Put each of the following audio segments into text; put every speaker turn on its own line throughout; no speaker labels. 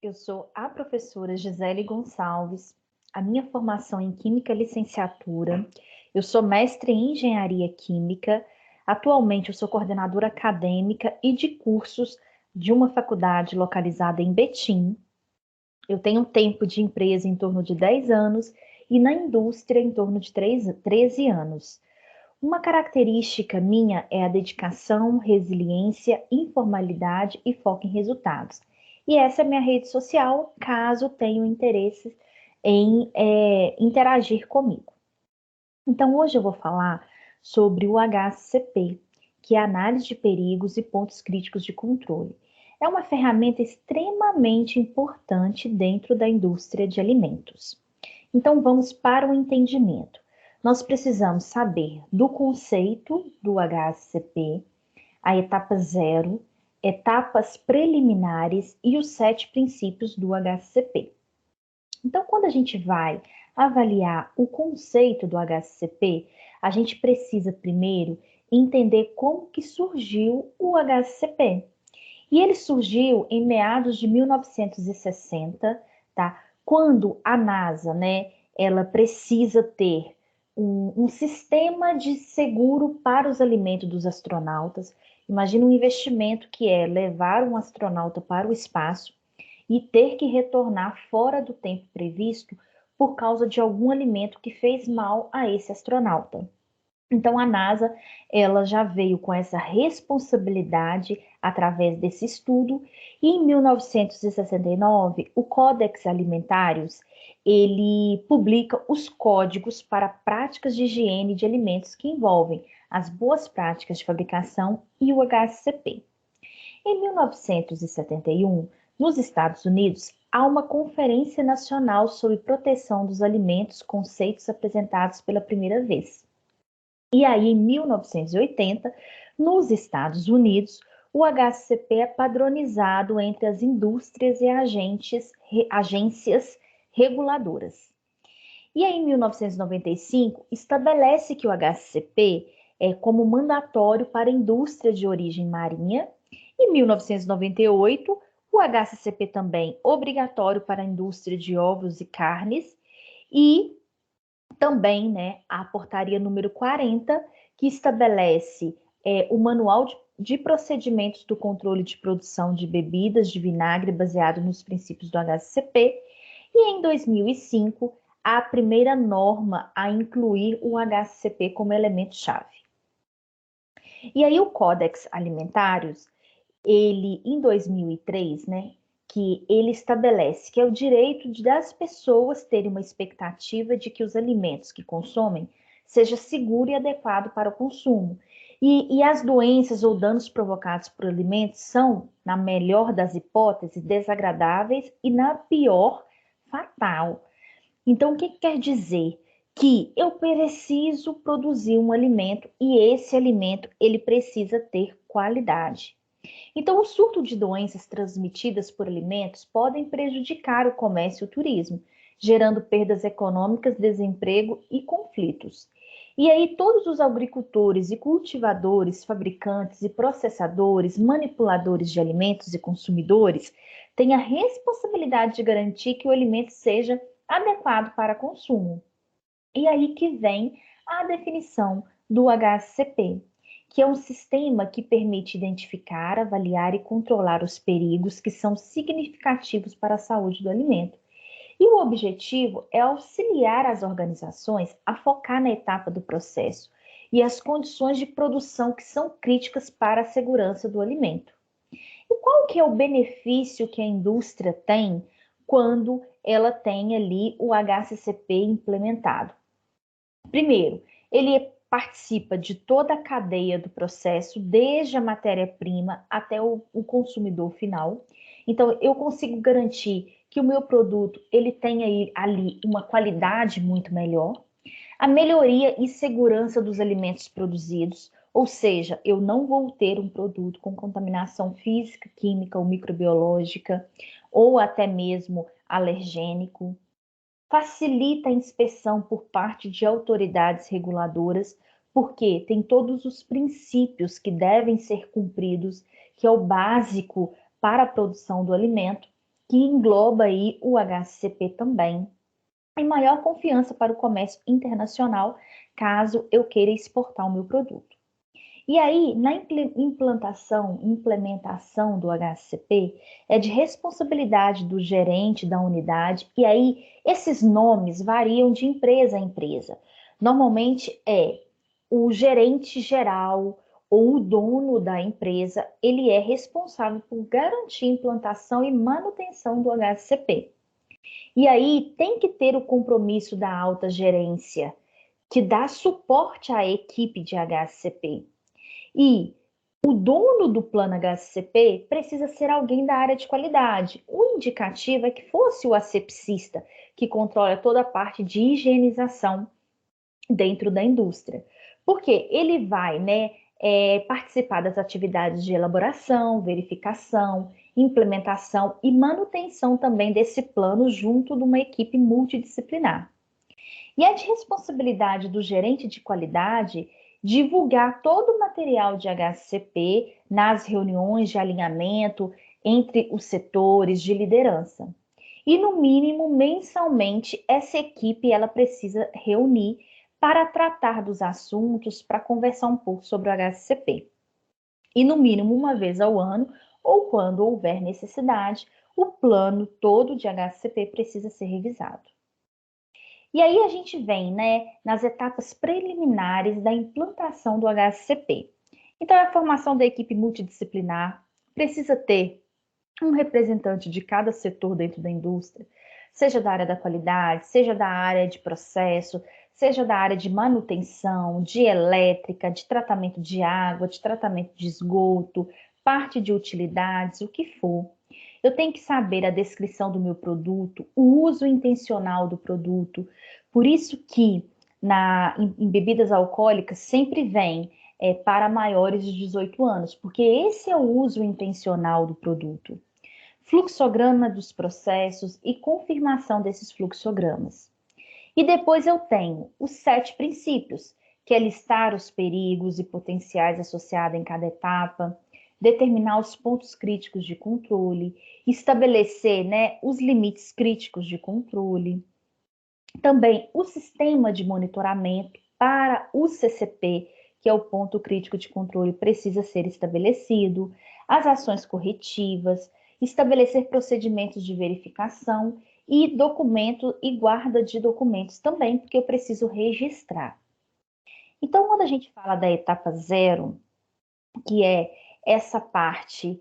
Eu sou a professora Gisele Gonçalves. A minha formação em Química é licenciatura. Eu sou mestre em Engenharia Química. Atualmente eu sou coordenadora acadêmica e de cursos de uma faculdade localizada em Betim. Eu tenho um tempo de empresa em torno de 10 anos e na indústria em torno de 13 anos. Uma característica minha é a dedicação, resiliência, informalidade e foco em resultados. E essa é a minha rede social, caso tenham interesse em interagir comigo. Então, hoje eu vou falar sobre o HACCP, que é a Análise de Perigos e Pontos Críticos de Controle. É uma ferramenta extremamente importante dentro da indústria de alimentos. Então, vamos para o entendimento. Nós precisamos saber do conceito do HACCP, a etapa zero, etapas preliminares e os 7 princípios do HACCP. Então, quando a gente vai avaliar o conceito do HACCP, a gente precisa primeiro entender como que surgiu o HACCP. E ele surgiu em meados de 1960, tá? Quando a NASA, né, ela precisa ter um sistema de seguro para os alimentos dos astronautas. Imagina um investimento que é levar um astronauta para o espaço e ter que retornar fora do tempo previsto por causa de algum alimento que fez mal a esse astronauta. Então a NASA, ela já veio com essa responsabilidade através desse estudo e em 1969, o Codex Alimentários, ele publica os códigos para práticas de higiene de alimentos que envolvem as boas práticas de fabricação e o HACCP. Em 1971, nos Estados Unidos, há uma Conferência Nacional sobre Proteção dos Alimentos, conceitos apresentados pela primeira vez. E aí, em 1980, nos Estados Unidos, o HACCP é padronizado entre as indústrias e agências reguladoras. E aí, em 1995, estabelece que o HACCP é como mandatório para a indústria de origem marinha. Em 1998, o HACCP também obrigatório para a indústria de ovos e carnes. E também, né, a portaria número 40, que estabelece o manual de procedimentos do controle de produção de bebidas de vinagre baseado nos princípios do HACCP. E em 2005, a primeira norma a incluir o HACCP como elemento-chave. E aí o Codex Alimentários, ele em 2003, né, que ele estabelece que é o direito das pessoas terem uma expectativa de que os alimentos que consomem seja seguro e adequado para o consumo. E as doenças ou danos provocados por alimentos são, na melhor das hipóteses, desagradáveis e na pior, fatal. Então, o que quer dizer? Que eu preciso produzir um alimento e esse alimento ele precisa ter qualidade. Então, o surto de doenças transmitidas por alimentos podem prejudicar o comércio e o turismo, gerando perdas econômicas, desemprego e conflitos. E aí, todos os agricultores e cultivadores, fabricantes e processadores, manipuladores de alimentos e consumidores têm a responsabilidade de garantir que o alimento seja adequado para consumo. E aí que vem a definição do HACCP, que é um sistema que permite identificar, avaliar e controlar os perigos que são significativos para a saúde do alimento. E o objetivo é auxiliar as organizações a focar na etapa do processo e as condições de produção que são críticas para a segurança do alimento. E qual que é o benefício que a indústria tem quando ela tem ali o HACCP implementado? Primeiro, ele participa de toda a cadeia do processo, desde a matéria-prima até o consumidor final. Então, eu consigo garantir que o meu produto ele tenha ali uma qualidade muito melhor. A melhoria e segurança dos alimentos produzidos, ou seja, eu não vou ter um produto com contaminação física, química ou microbiológica, ou até mesmo alergênico. Facilita a inspeção por parte de autoridades reguladoras, porque tem todos os princípios que devem ser cumpridos, que é o básico para a produção do alimento. que engloba aí o HACCP também, e maior confiança para o comércio internacional, caso eu queira exportar o meu produto. E aí, na implementação do HACCP, é de responsabilidade do gerente da unidade, e aí esses nomes variam de empresa a empresa. Normalmente é o gerente geral ou o dono da empresa, ele é responsável por garantir a implantação e manutenção do HACCP. E aí tem que ter o compromisso da alta gerência, que dá suporte à equipe de HACCP. E o dono do plano HACCP precisa ser alguém da área de qualidade. O indicativo é que fosse o asepsista, que controla toda a parte de higienização dentro da indústria. Porque ele vai, participar das atividades de elaboração, verificação, implementação e manutenção também desse plano junto de uma equipe multidisciplinar. E é de responsabilidade do gerente de qualidade divulgar todo o material de HACCP nas reuniões de alinhamento entre os setores de liderança. E no mínimo, mensalmente, essa equipe ela precisa reunir para tratar dos assuntos, para conversar um pouco sobre o HACCP. E no mínimo uma vez ao ano, ou quando houver necessidade, o plano todo de HACCP precisa ser revisado. E aí a gente vem, nas etapas preliminares da implantação do HACCP. Então, a formação da equipe multidisciplinar precisa ter um representante de cada setor dentro da indústria, seja da área da qualidade, seja da área de processo, seja da área de manutenção, de elétrica, de tratamento de água, de tratamento de esgoto, parte de utilidades, o que for. Eu tenho que saber a descrição do meu produto, o uso intencional do produto. Por isso que em bebidas alcoólicas sempre vem para maiores de 18 anos, porque esse é o uso intencional do produto. Fluxograma dos processos e confirmação desses fluxogramas. E depois eu tenho os 7 princípios, que é listar os perigos e potenciais associados em cada etapa, determinar os pontos críticos de controle, estabelecer, os limites críticos de controle. Também o sistema de monitoramento para o CCP, que é o ponto crítico de controle, precisa ser estabelecido, as ações corretivas, estabelecer procedimentos de verificação e documento e guarda de documentos também, porque eu preciso registrar. Então, quando a gente fala da etapa 0, que é essa parte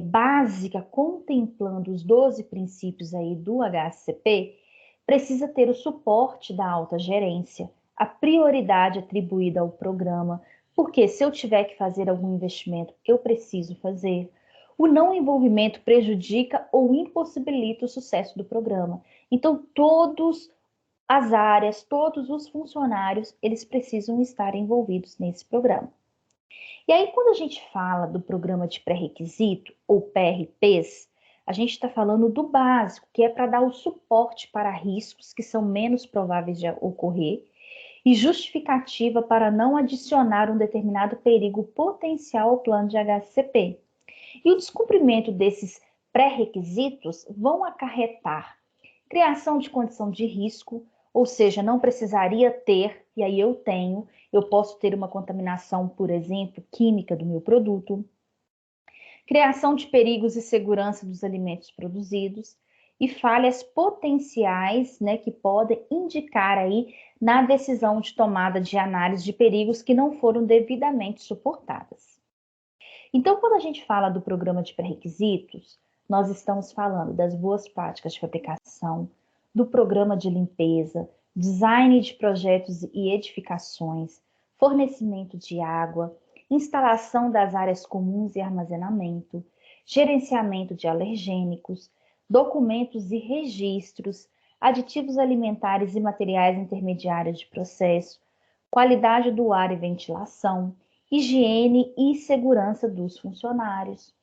básica, contemplando os 12 princípios aí do HACCP, precisa ter o suporte da alta gerência, a prioridade atribuída ao programa, porque se eu tiver que fazer algum investimento, eu preciso fazer. O não envolvimento prejudica ou impossibilita o sucesso do programa. Então, todas as áreas, todos os funcionários, eles precisam estar envolvidos nesse programa. E aí, quando a gente fala do programa de pré-requisito, ou PRPs, a gente está falando do básico, que é para dar o suporte para riscos que são menos prováveis de ocorrer e justificativa para não adicionar um determinado perigo potencial ao plano de HACCP. E o descumprimento desses pré-requisitos vão acarretar criação de condição de risco, ou seja, não precisaria ter, e aí eu posso ter uma contaminação, por exemplo, química do meu produto, criação de perigos e segurança dos alimentos produzidos e falhas potenciais, que podem indicar aí na decisão de tomada de análise de perigos que não foram devidamente suportadas. Então, quando a gente fala do programa de pré-requisitos, nós estamos falando das boas práticas de fabricação, do programa de limpeza, design de projetos e edificações, fornecimento de água, instalação das áreas comuns e armazenamento, gerenciamento de alergênicos, documentos e registros, aditivos alimentares e materiais intermediários de processo, qualidade do ar e ventilação, higiene e segurança dos funcionários,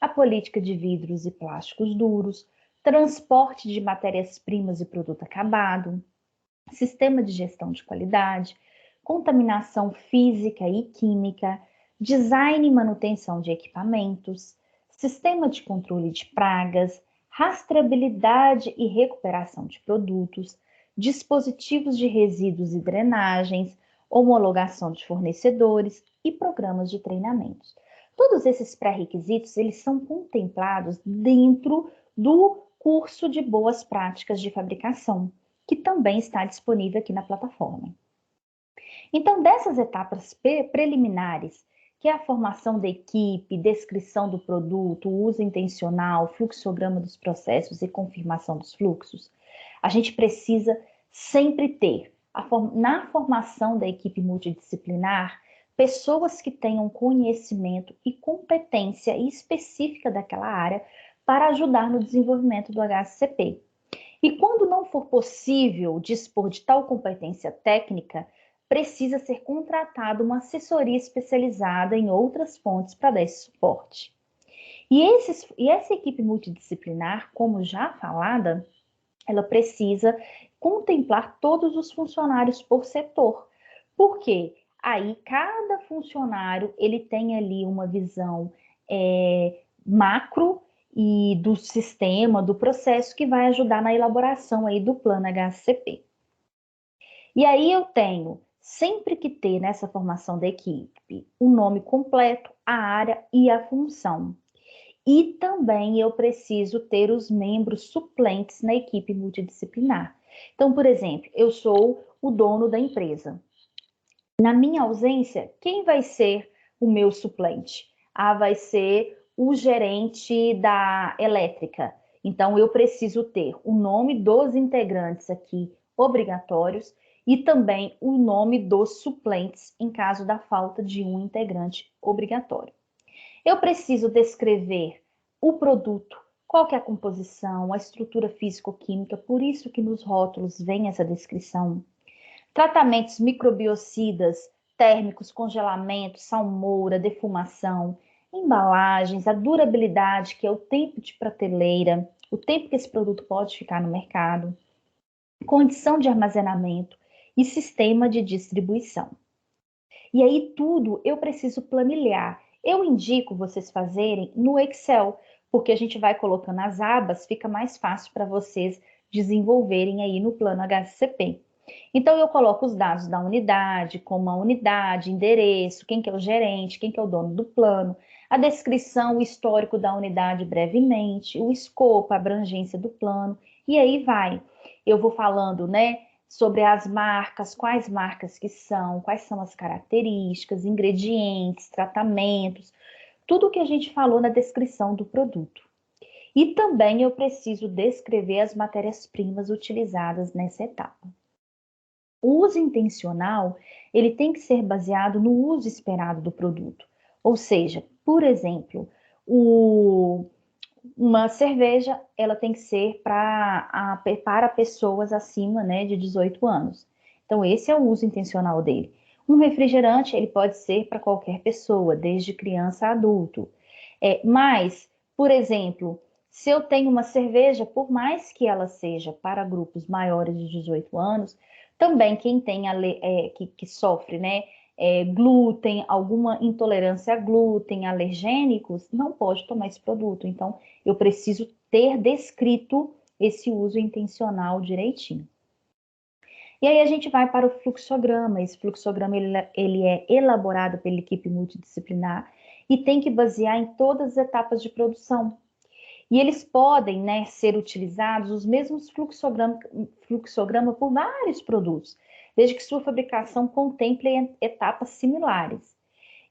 a política de vidros e plásticos duros, transporte de matérias-primas e produto acabado, sistema de gestão de qualidade, contaminação física e química, design e manutenção de equipamentos, sistema de controle de pragas, rastreabilidade e recuperação de produtos, dispositivos de resíduos e drenagens, homologação de fornecedores e programas de treinamentos. Todos esses pré-requisitos, eles são contemplados dentro do curso de boas práticas de fabricação, que também está disponível aqui na plataforma. Então, dessas etapas preliminares, que é a formação da equipe, descrição do produto, uso intencional, fluxograma dos processos e confirmação dos fluxos, a gente precisa sempre ter, na formação da equipe multidisciplinar, pessoas que tenham conhecimento e competência específica daquela área para ajudar no desenvolvimento do HACCP. E quando não for possível dispor de tal competência técnica, precisa ser contratada uma assessoria especializada em outras fontes para dar esse suporte. E essa equipe multidisciplinar, como já falada, ela precisa contemplar todos os funcionários por setor. Por quê? Aí cada funcionário ele tem ali uma visão macro e do sistema, do processo que vai ajudar na elaboração aí do plano HACCP. E aí eu tenho sempre que ter nessa formação da equipe o nome completo, a área e a função. E também eu preciso ter os membros suplentes na equipe multidisciplinar. Então, por exemplo, eu sou o dono da empresa. Na minha ausência, quem vai ser o meu suplente? Vai ser o gerente da elétrica. Então, eu preciso ter o nome dos integrantes aqui obrigatórios e também o nome dos suplentes em caso da falta de um integrante obrigatório. Eu preciso descrever o produto, qual que é a composição, a estrutura físico-química, por isso que nos rótulos vem essa descrição. Tratamentos microbiocidas, térmicos, congelamento, salmoura, defumação, embalagens, a durabilidade, que é o tempo de prateleira, o tempo que esse produto pode ficar no mercado, condição de armazenamento e sistema de distribuição. E aí tudo eu preciso planilhar. Eu indico vocês fazerem no Excel, porque a gente vai colocando as abas, fica mais fácil para vocês desenvolverem aí no plano HACCP. Então eu coloco os dados da unidade, como a unidade, endereço, quem que é o gerente, quem que é o dono do plano, a descrição, o histórico da unidade brevemente, o escopo, a abrangência do plano, e aí vai. Eu vou falando, né, sobre as marcas, quais marcas que são, quais são as características, ingredientes, tratamentos, tudo o que a gente falou na descrição do produto. E também eu preciso descrever as matérias-primas utilizadas nessa etapa. O uso intencional, ele tem que ser baseado no uso esperado do produto. Ou seja, por exemplo, uma cerveja, ela tem que ser para pessoas acima, né, de 18 anos. Então, esse é o uso intencional dele. Um refrigerante, ele pode ser para qualquer pessoa, desde criança a adulto. Mas, por exemplo, se eu tenho uma cerveja, por mais que ela seja para grupos maiores de 18 anos, também quem tem que sofre, né, glúten, alguma intolerância a glúten, alergênicos, não pode tomar esse produto. Então, eu preciso ter descrito esse uso intencional direitinho. E aí a gente vai para o fluxograma. Esse fluxograma ele é elaborado pela equipe multidisciplinar e tem que basear em todas as etapas de produção. E eles podem, né, ser utilizados os mesmos fluxograma por vários produtos, desde que sua fabricação contemple etapas similares.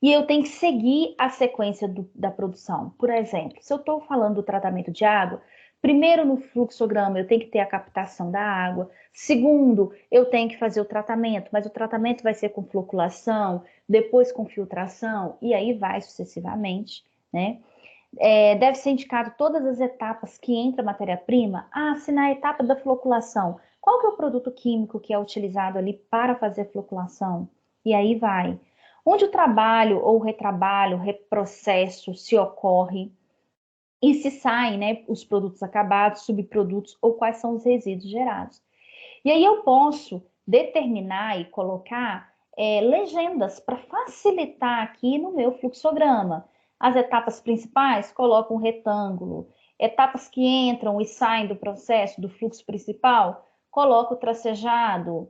E eu tenho que seguir a sequência da produção. Por exemplo, se eu estou falando do tratamento de água, primeiro no fluxograma eu tenho que ter a captação da água. Segundo, eu tenho que fazer o tratamento, mas o tratamento vai ser com floculação, depois com filtração, e aí vai sucessivamente, né? Deve ser indicado todas as etapas que entra a matéria-prima. Se na etapa da floculação, qual que é o produto químico que é utilizado ali para fazer a floculação? E aí vai. Onde o trabalho ou retrabalho, reprocesso se ocorre e se saem, né, os produtos acabados, subprodutos ou quais são os resíduos gerados. E aí eu posso determinar e colocar legendas para facilitar aqui no meu fluxograma. As etapas principais, coloco um retângulo. etapas que entram e saem do processo, do fluxo principal, coloco o tracejado.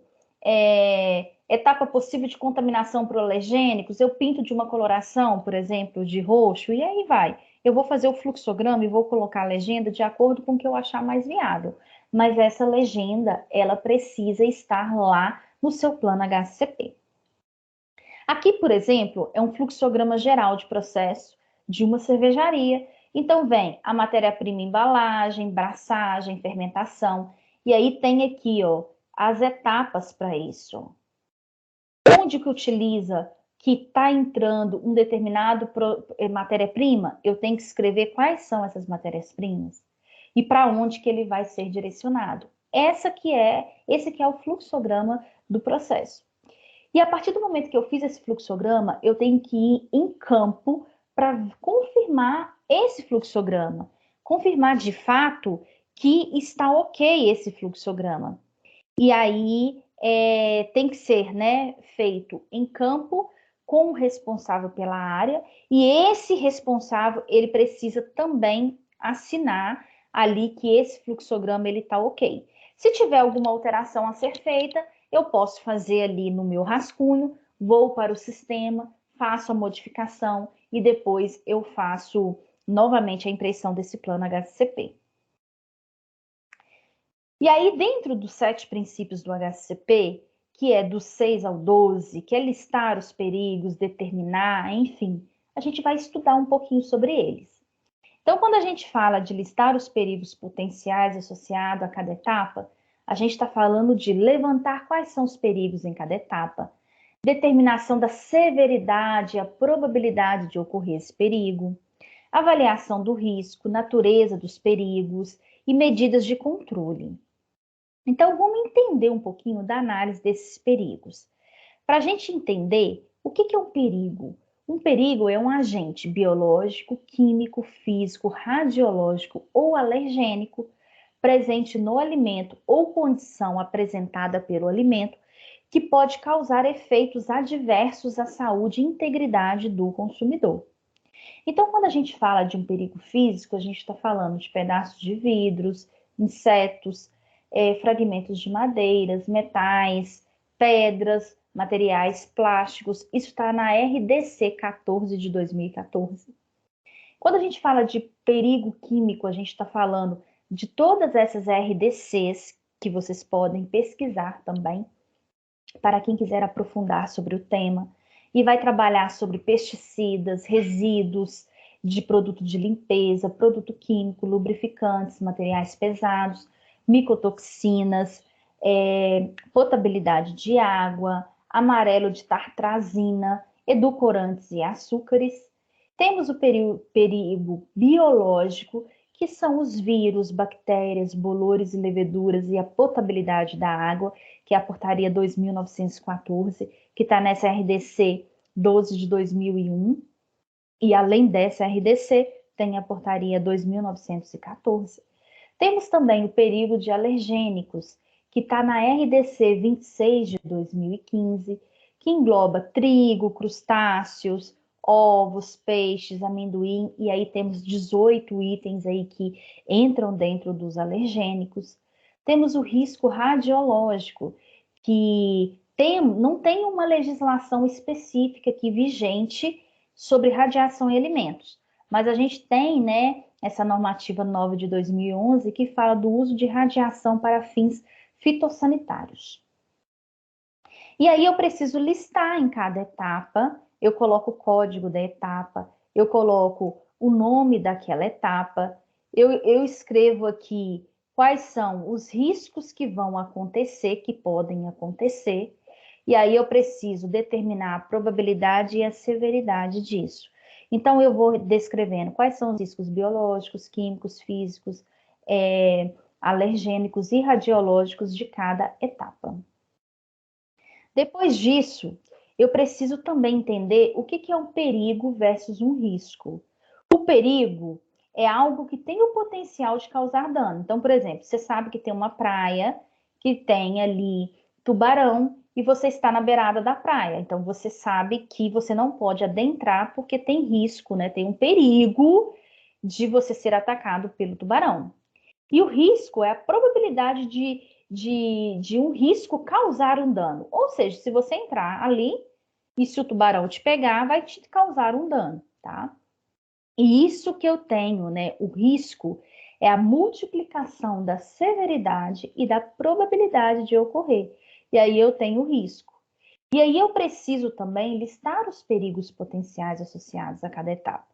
Etapa possível de contaminação por alergênicos, eu pinto de uma coloração, por exemplo, de roxo, e aí vai. Eu vou fazer o fluxograma e vou colocar a legenda de acordo com o que eu achar mais viável. Mas essa legenda, ela precisa estar lá no seu plano HCP. Aqui, por exemplo, é um fluxograma geral de processo de uma cervejaria. Então, vem a matéria-prima, embalagem, braçagem, fermentação. E aí tem aqui, ó, as etapas para isso. Onde que utiliza que está entrando um determinado matéria-prima, eu tenho que escrever quais são essas matérias-primas e para onde que ele vai ser direcionado. Esse que é o fluxograma do processo. E a partir do momento que eu fiz esse fluxograma, eu tenho que ir em campo para confirmar esse fluxograma, confirmar de fato que está ok esse fluxograma. E aí tem que ser, né, feito em campo com o responsável pela área, e esse responsável, ele precisa também assinar ali que esse fluxograma ele está ok. Se tiver alguma alteração a ser feita, eu posso fazer ali no meu rascunho, vou para o sistema, faço a modificação e depois eu faço novamente a impressão desse plano HCP. E aí, dentro dos 7 princípios do HCP, que é do 6 ao 12, que é listar os perigos, determinar, enfim, a gente vai estudar um pouquinho sobre eles. Então, quando a gente fala de listar os perigos potenciais associados a cada etapa, a gente está falando de levantar quais são os perigos em cada etapa, determinação da severidade e a probabilidade de ocorrer esse perigo, avaliação do risco, natureza dos perigos e medidas de controle. Então, vamos entender um pouquinho da análise desses perigos. Para a gente entender o que é um perigo. Um perigo é um agente biológico, químico, físico, radiológico ou alergênico presente no alimento ou condição apresentada pelo alimento que pode causar efeitos adversos à saúde e integridade do consumidor. Então, quando a gente fala de um perigo físico, a gente está falando de pedaços de vidros, insetos, fragmentos de madeiras, metais, pedras, materiais plásticos. Isso está na RDC 14 de 2014. Quando a gente fala de perigo químico, a gente está falando de todas essas RDCs que vocês podem pesquisar também, para quem quiser aprofundar sobre o tema, e vai trabalhar sobre pesticidas, resíduos de produto de limpeza, produto químico, lubrificantes, materiais pesados, micotoxinas, potabilidade de água, amarelo de tartrazina, edulcorantes e açúcares. Temos o perigo biológico, que são os vírus, bactérias, bolores e leveduras e a potabilidade da água, que é a portaria 2.914, que está nessa RDC 12 de 2001. E além dessa RDC, tem a portaria 2.914. Temos também o perigo de alergênicos, que está na RDC 26 de 2015, que engloba trigo, crustáceos, ovos, peixes, amendoim, e aí temos 18 itens aí que entram dentro dos alergênicos. Temos o risco radiológico, que não tem uma legislação específica aqui vigente sobre radiação em alimentos, mas a gente tem, né, essa normativa 9 de 2011 que fala do uso de radiação para fins fitossanitários. E aí eu preciso listar em cada etapa, eu coloco o código da etapa, eu coloco o nome daquela etapa, eu escrevo aqui quais são os riscos que vão acontecer, que podem acontecer, e aí eu preciso determinar a probabilidade e a severidade disso. Então, eu vou descrevendo quais são os riscos biológicos, químicos, físicos, alergênicos e radiológicos de cada etapa. Depois disso, eu preciso também entender o que é um perigo versus um risco. O perigo é algo que tem o potencial de causar dano. Então, por exemplo, você sabe que tem uma praia que tem ali tubarão e você está na beirada da praia. Então, você sabe que você não pode adentrar porque tem risco, né? Tem um perigo de você ser atacado pelo tubarão. E o risco é a probabilidade de um risco causar um dano. Ou seja, se você entrar ali e se o tubarão te pegar, vai te causar um dano, tá? E isso que eu tenho, né? O risco é a multiplicação da severidade e da probabilidade de ocorrer. E aí eu tenho o risco. E aí eu preciso também listar os perigos potenciais associados a cada etapa.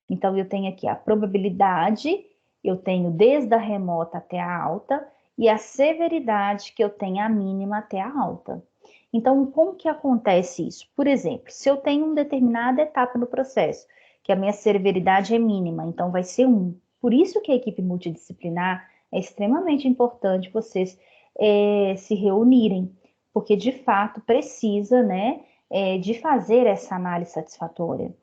Então eu tenho aqui a probabilidade, eu tenho desde a remota até a alta, e a severidade, que eu tenho a mínima até a alta. Então, como que acontece isso? Por exemplo, se eu tenho uma determinada etapa no processo, que a minha severidade é mínima, então vai ser 1. Por isso que a equipe multidisciplinar é extremamente importante vocês se reunirem, porque de fato precisa, né, de fazer essa análise satisfatória.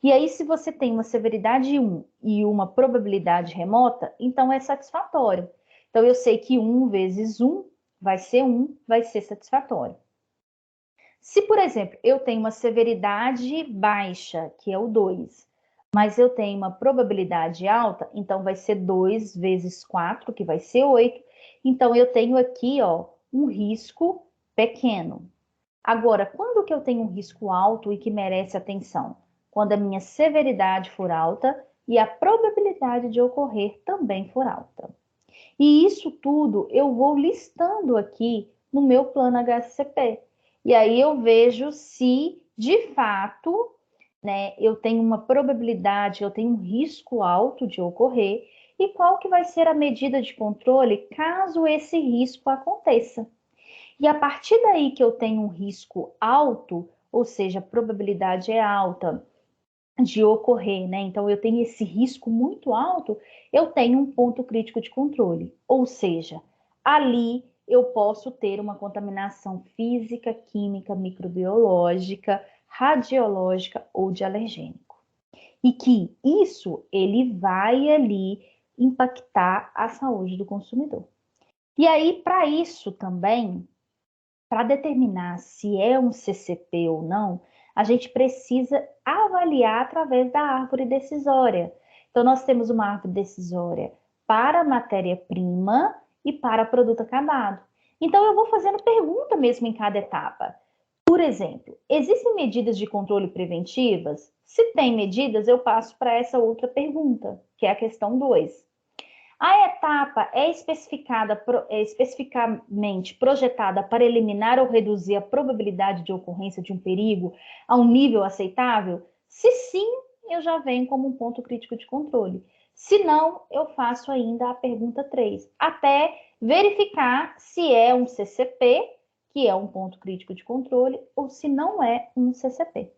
E aí, se você tem uma severidade 1 e uma probabilidade remota, então é satisfatório. Então, eu sei que 1 vezes 1 vai ser satisfatório. Se, por exemplo, eu tenho uma severidade baixa, que é o 2, mas eu tenho uma probabilidade alta, então vai ser 2 vezes 4, que vai ser 8. Então, eu tenho aqui, ó, um risco pequeno. Agora, quando que eu tenho um risco alto e que merece atenção? Quando a minha severidade for alta e a probabilidade de ocorrer também for alta. E isso tudo eu vou listando aqui no meu plano HCP. E aí eu vejo se, de fato, né, eu tenho uma probabilidade, eu tenho um risco alto de ocorrer e qual que vai ser a medida de controle caso esse risco aconteça. E a partir daí que eu tenho um risco alto, ou seja, a probabilidade é alta de ocorrer, né? Então eu tenho esse risco muito alto, eu tenho um ponto crítico de controle. Ou seja, ali eu posso ter uma contaminação física, química, microbiológica, radiológica ou de alergênico. E que isso ele vai ali impactar a saúde do consumidor. E aí, para isso também, para determinar se é um CCP ou não, a gente precisa avaliar através da árvore decisória. Então, nós temos uma árvore decisória para matéria-prima e para produto acabado. Então, eu vou fazendo pergunta mesmo em cada etapa. Por exemplo, existem medidas de controle preventivas? Se tem medidas, eu passo para essa outra pergunta, que é a questão 2. A etapa é especificamente projetada para eliminar ou reduzir a probabilidade de ocorrência de um perigo a um nível aceitável? Se sim, eu já venho como um ponto crítico de controle. Se não, eu faço ainda a pergunta 3, até verificar se é um CCP, que é um ponto crítico de controle, ou se não é um CCP.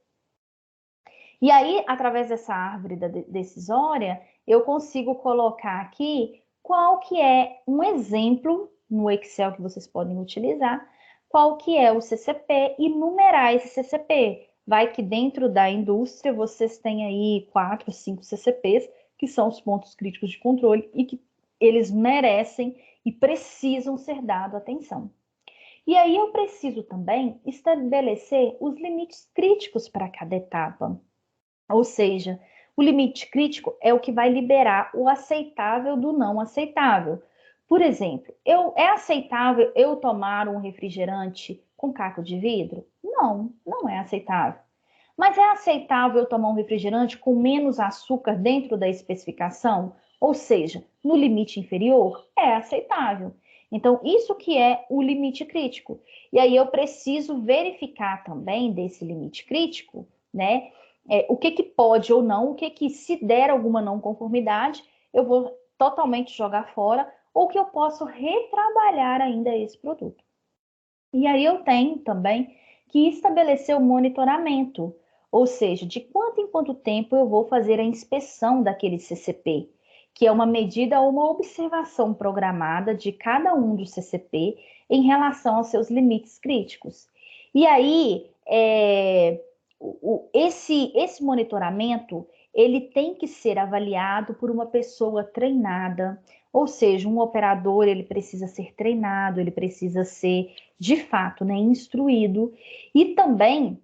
E aí, através dessa árvore decisória, eu consigo colocar aqui qual que é um exemplo no Excel que vocês podem utilizar, qual que é o CCP e numerar esse CCP. Vai que dentro da indústria vocês têm aí 4, 5 CCPs, que são os pontos críticos de controle e que eles merecem e precisam ser dado atenção. E aí eu preciso também estabelecer os limites críticos para cada etapa. Ou seja, o limite crítico é o que vai liberar o aceitável do não aceitável. Por exemplo, é aceitável eu tomar um refrigerante com caco de vidro? Não, não é aceitável. Mas é aceitável eu tomar um refrigerante com menos açúcar dentro da especificação? Ou seja, no limite inferior? É aceitável. Então, isso que é o limite crítico. E aí eu preciso verificar também desse limite crítico, né? O que pode ou não, o que se der alguma não conformidade, eu vou totalmente jogar fora, ou que eu posso retrabalhar ainda esse produto. E aí eu tenho também que estabelecer o monitoramento, ou seja, de quanto em quanto tempo eu vou fazer a inspeção daquele CCP, que é uma medida ou uma observação programada de cada um do CCP em relação aos seus limites críticos. E aí, esse monitoramento, ele tem que ser avaliado por uma pessoa treinada, ou seja, um operador, ele precisa ser treinado, ele precisa ser, de fato, né, instruído, e também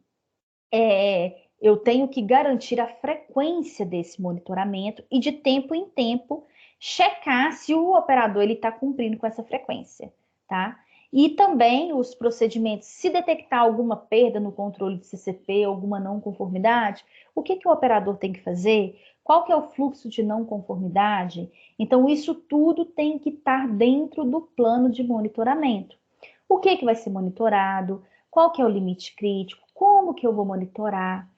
eu tenho que garantir a frequência desse monitoramento e de tempo em tempo checar se o operador ele está cumprindo com essa frequência, tá? E também os procedimentos, se detectar alguma perda no controle de CCP, alguma não conformidade, o que que o operador tem que fazer? Qual que é o fluxo de não conformidade? Então, isso tudo tem que estar dentro do plano de monitoramento. O que que vai ser monitorado? Qual que é o limite crítico? Como que eu vou monitorar?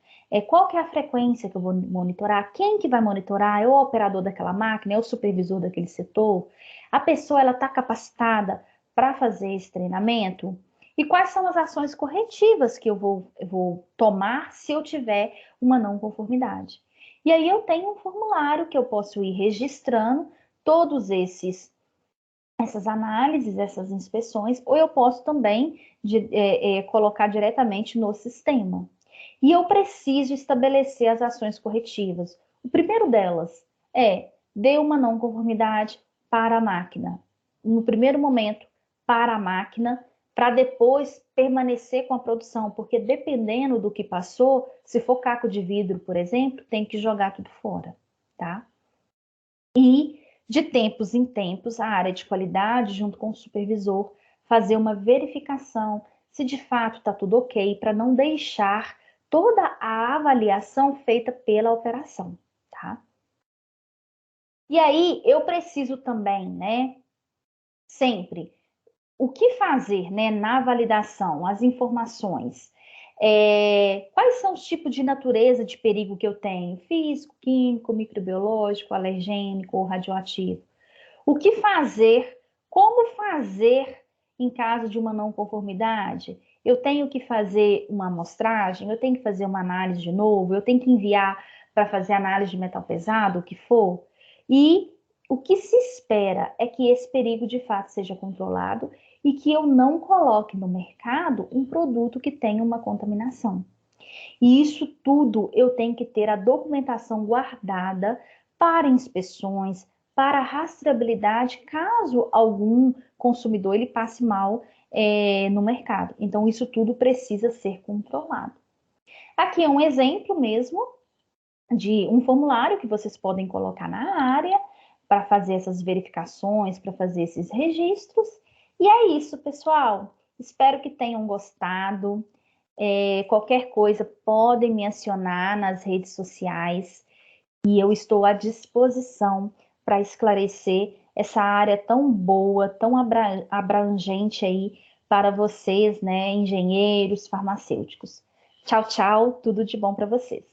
Qual que é a frequência que eu vou monitorar? Quem que vai monitorar? É o operador daquela máquina? É o supervisor daquele setor? A pessoa ela está capacitada para fazer esse treinamento? E quais são as ações corretivas que eu vou tomar se eu tiver uma não conformidade? E aí eu tenho um formulário que eu posso ir registrando todos essas análises, essas inspeções, ou eu posso também colocar diretamente no sistema. E eu preciso estabelecer as ações corretivas. O primeiro delas é dê uma não conformidade para a máquina. No primeiro momento, para a máquina, para depois permanecer com a produção, porque dependendo do que passou, se for caco de vidro, por exemplo, tem que jogar tudo fora, tá? E de tempos em tempos, a área de qualidade, junto com o supervisor, fazer uma verificação se de fato está tudo ok, para não deixar toda a avaliação feita pela operação, tá? E aí eu preciso também, né, sempre, o que fazer, né, na validação, as informações. Quais são os tipos de natureza de perigo que eu tenho? Físico, químico, microbiológico, alergênico ou radioativo? O que fazer? Como fazer em caso de uma não conformidade? Eu tenho que fazer uma amostragem? Eu tenho que fazer uma análise de novo? Eu tenho que enviar para fazer análise de metal pesado, o que for? E o que se espera é que esse perigo de fato seja controlado e que eu não coloque no mercado um produto que tenha uma contaminação. E isso tudo eu tenho que ter a documentação guardada para inspeções, para rastreabilidade, caso algum consumidor ele passe mal no mercado. Então, isso tudo precisa ser controlado. Aqui é um exemplo mesmo de um formulário que vocês podem colocar na área para fazer essas verificações, para fazer esses registros. E é isso, pessoal. Espero que tenham gostado. Qualquer coisa, podem me acionar nas redes sociais e eu estou à disposição para esclarecer essa área tão boa, tão abrangente aí para vocês, né, engenheiros, farmacêuticos. Tchau, tchau, tudo de bom para vocês.